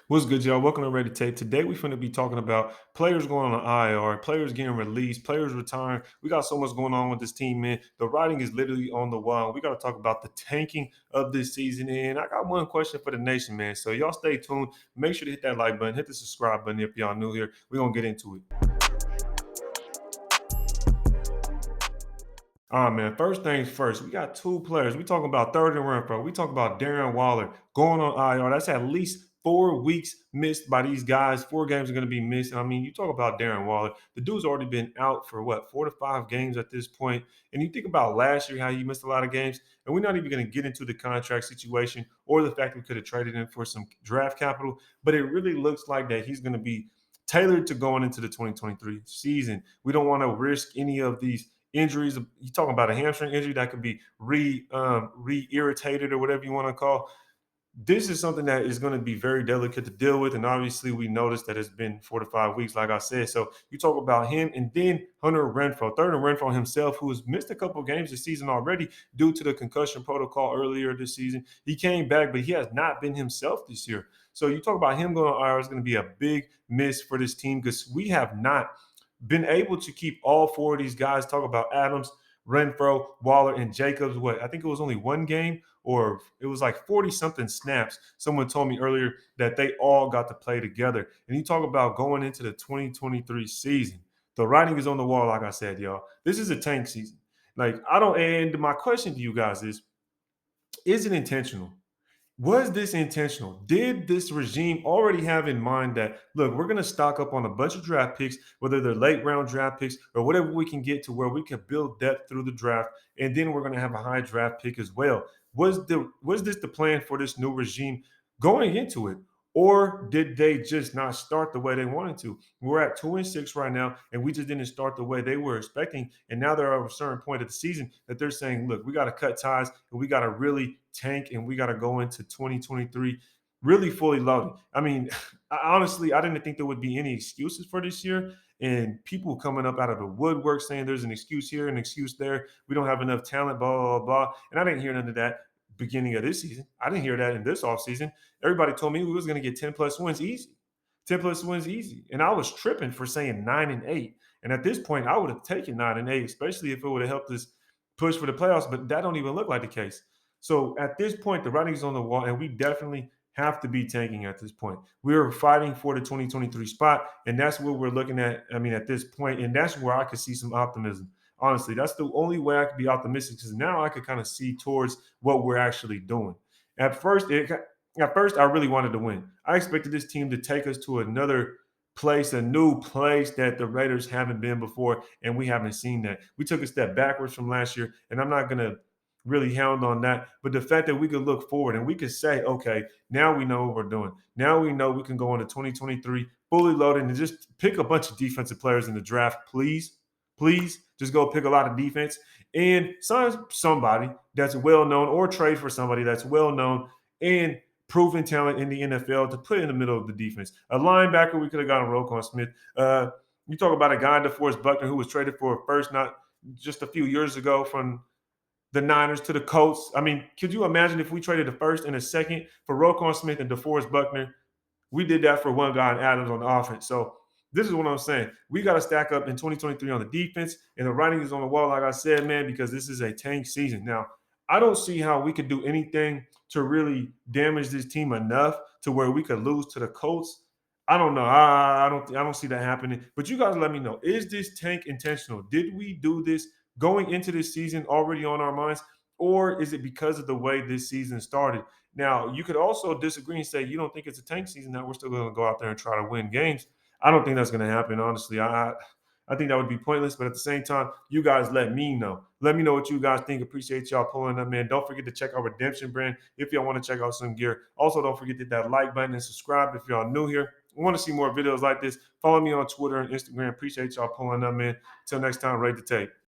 What's good, y'all? Welcome to Ready Tape. Today we're going to be talking about players going on the IR, players getting released, players retiring. We got so much going on with this team, man. The writing is literally on the wall. We got to talk about the tanking of this season. And I got one question for the nation, man. So y'all stay tuned. Make sure to hit that like button, hit the subscribe button if y'all new here. We're going to get into it. All right, man. First things first, we got two players. We talking about third and Renfro. We talk about Darren Waller going on IR. That's at least 4 weeks missed by these guys. 4 games are going to be missed. I mean, you talk about Darren Waller. The dude's already been out for what, 4 to 5 games at this point. And you think about last year, how he missed a lot of games. And we're not even going to get into the contract situation or the fact we could have traded him for some draft capital. But it really looks like that he's going to be tailored to going into the 2023 season. We don't want to risk any of these injuries. You talking about a hamstring injury that could be re irritated or whatever you want to call. This is something that is going to be very delicate to deal with, and obviously we noticed that it's been 4 to 5 weeks, like I said. So you talk about him, and then Hunter Renfro, third and Renfro himself, who has missed a couple of games this season already due to the concussion protocol earlier this season. He came back, but he has not been himself this year. So you talk about him going to IR is going to be a big miss for this team because we have not been able to keep all four of these guys. Talk about Adams, Renfro, Waller, and Jacobs. What I think it was only one game, or it was like 40 something snaps. Someone told me earlier that they all got to play together. And you talk about going into the 2023 season. The writing is on the wall, like I said, y'all. This is a tank season. Like, I don't, and my question to you guys is it intentional? Was this intentional? Did this regime already have in mind that, look, we're going to stock up on a bunch of draft picks, whether they're late round draft picks or whatever we can get to where we can build depth through the draft, and then we're going to have a high draft pick as well? Was this the plan for this new regime going into it? Or did they just not start the way they wanted to? We're at 2-6 right now, and we just didn't start the way they were expecting. And now they're at a certain point of the season that they're saying, look, we got to cut ties and we got to really tank and we got to go into 2023 really fully loaded. I mean, honestly, I didn't think there would be any excuses for this year. And people coming up out of the woodwork saying there's an excuse here, an excuse there. We don't have enough talent, blah, blah, blah, blah. And I didn't hear none of that beginning of this season. I didn't hear that in this offseason. Everybody told me we was going to get 10 plus wins easy. 10 plus wins easy. And I was tripping for saying 9-8. And at this point, I would have taken 9-8, especially if it would have helped us push for the playoffs. But that don't even look like the case. So at this point, the writing's on the wall, and we definitely have to be tanking at this point. We're fighting for the 2023 spot, and that's what we're looking at. I mean, at this point, and that's where I could see some optimism. Honestly, that's the only way I could be optimistic because now I could kind of see towards what we're actually doing. At first, I really wanted to win. I expected this team to take us to another place, a new place that the Raiders haven't been before, and we haven't seen that. We took a step backwards from last year, and I'm not gonna really hound on that. But the fact that we could look forward and we could say, okay, now we know what we're doing. Now we know we can go into 2023 fully loaded and just pick a bunch of defensive players in the draft, please. Please just go pick a lot of defense and sign somebody that's well known or trade for somebody that's well known and proven talent in the NFL to put in the middle of the defense. A linebacker, we could have gotten Roquan Smith. You talk about a guy, DeForest Buckner, who was traded for a first not just a few years ago from the Niners to the Colts. I mean, could you imagine if we traded the first and a second for Roquan Smith and DeForest Buckner? We did that for one guy in Adams on the offense. So this is what I'm saying. We got to stack up in 2023 on the defense, and the writing is on the wall, like I said, man, because this is a tank season. Now, I don't see how we could do anything to really damage this team enough to where we could lose to the Colts. I don't know. I don't see that happening. But you guys let me know. Is this tank intentional? Did we do this going into this season already on our minds? Or is it because of the way this season started? Now, you could also disagree and say you don't think it's a tank season, that we're still going to go out there and try to win games. I don't think that's going to happen, honestly. I think that would be pointless. But at the same time, you guys let me know. Let me know what you guys think. Appreciate y'all pulling up, man. Don't forget to check out Redemption Brand if y'all want to check out some gear. Also, don't forget to hit that like button and subscribe if y'all new here. Want to see more videos like this, follow me on Twitter and Instagram. Appreciate y'all pulling up, man. Till next time, rate the tape.